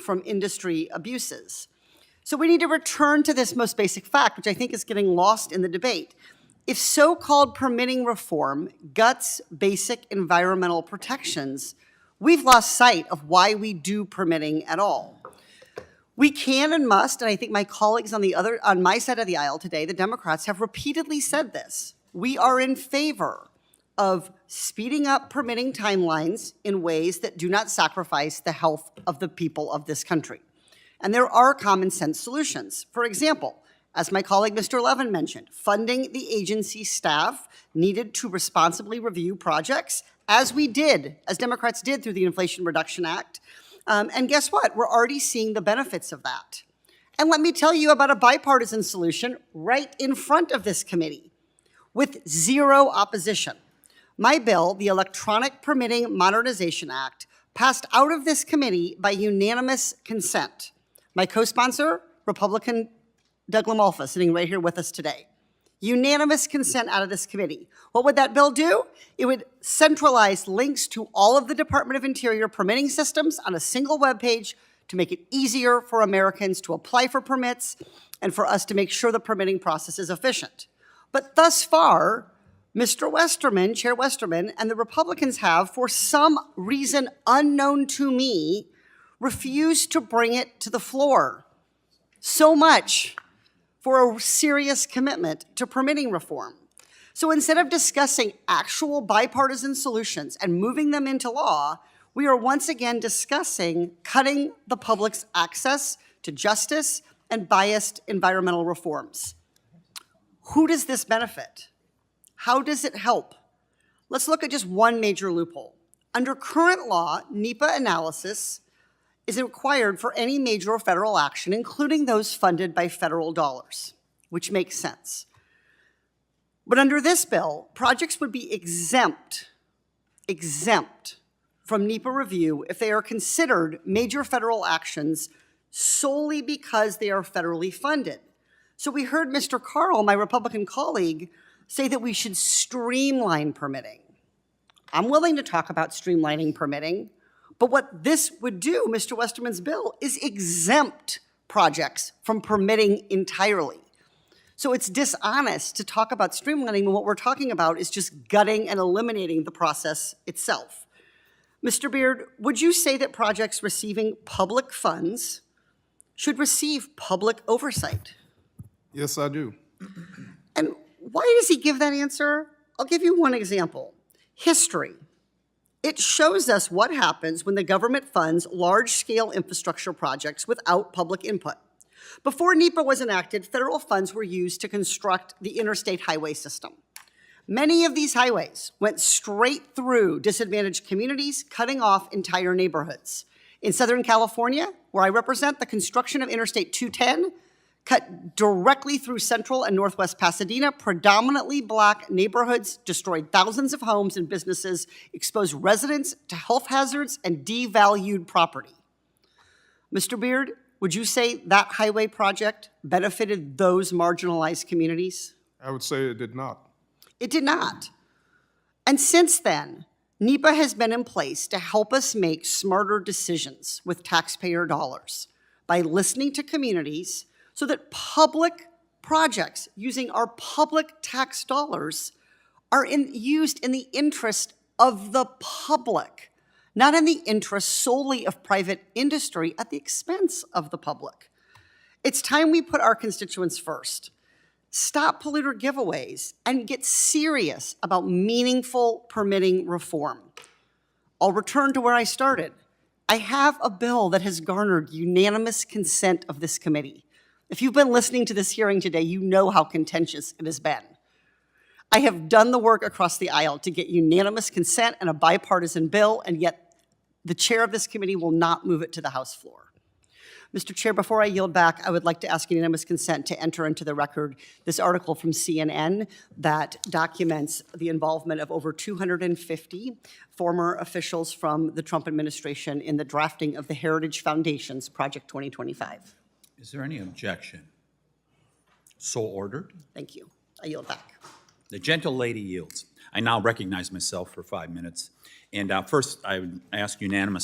from industry abuses. So we need to return to this most basic fact, which I think is getting lost in the debate. If so-called permitting reform guts basic environmental protections, we've lost sight of why we do permitting at all. We can and must, and I think my colleagues on my side of the aisle today, the Democrats, have repeatedly said this. We are in favor of speeding up permitting timelines in ways that do not sacrifice the health of the people of this country. And there are common sense solutions. For example, as my colleague Mr. Levin mentioned, funding the agency staff needed to responsibly review projects, as Democrats did through the Inflation Reduction Act. And guess what? We're already seeing the benefits of that. And let me tell you about a bipartisan solution right in front of this committee with zero opposition. My bill, the Electronic Permitting Modernization Act, passed out of this committee by unanimous consent. My co-sponsor, Republican Doug LaMalfa, sitting right here with us today. Unanimous consent out of this committee. What would that bill do? It would centralize links to all of the Department of Interior permitting systems on a single web page to make it easier for Americans to apply for permits and for us to make sure the permitting process is efficient. But thus far, Mr. Westerman, Chair Westerman, and the Republicans have, for some reason unknown to me, refused to bring it to the floor. So much for a serious commitment to permitting reform. So instead of discussing actual bipartisan solutions and moving them into law, we are once again discussing cutting the public's access to justice and biased environmental reforms. Who does this benefit? How does it help? Let's look at just one major loophole. Under current law, NEPA analysis is required for any major federal action, including those funded by federal dollars, which makes sense. But under this bill, projects would be exempt from NEPA review if they are considered major federal actions solely because they are federally funded. So we heard Mr. Carl, my Republican colleague, say that we should streamline permitting. I'm willing to talk about streamlining permitting, but what this would do, Mr. Westerman's bill, is exempt projects from permitting entirely. So it's dishonest to talk about streamlining when what we're talking about is just gutting and eliminating the process itself. Mr. Beard, would you say that projects receiving public funds should receive public oversight? Yes, I do. And why does he give that answer? I'll give you one example. History. It shows us what happens when the government funds large-scale infrastructure projects without public input. Before NEPA was enacted, federal funds were used to construct the interstate highway system. Many of these highways went straight through disadvantaged communities, cutting off entire neighborhoods. In Southern California, where I represent, the construction of Interstate 210 cut directly through central and northwest Pasadena, predominantly Black neighborhoods, destroyed thousands of homes and businesses, exposed residents to health hazards, and devalued property. Mr. Beard, would you say that highway project benefited those marginalized communities? I would say it did not. It did not. And since then, NEPA has been in place to help us make smarter decisions with taxpayer dollars by listening to communities so that public projects using our public tax dollars are used in the interest of the public, not in the interest solely of private industry at the expense of the public. It's time we put our constituents first. Stop polluter giveaways and get serious about meaningful permitting reform. I'll return to where I started. I have a bill that has garnered unanimous consent of this committee. If you've been listening to this hearing today, you know how contentious it has been. I have done the work across the aisle to get unanimous consent and a bipartisan bill, and yet the chair of this committee will not move it to the House floor. Mr. Chair, before I yield back, I would like to ask unanimous consent to enter into the record this article from CNN that documents the involvement of over 250 former officials from the Trump administration in the drafting of the Heritage Foundation's Project 2025. Is there any objection? So ordered. Thank you. I yield back. The gentle lady yields. I now recognize myself for 5 minutes. And first, I would ask unanimous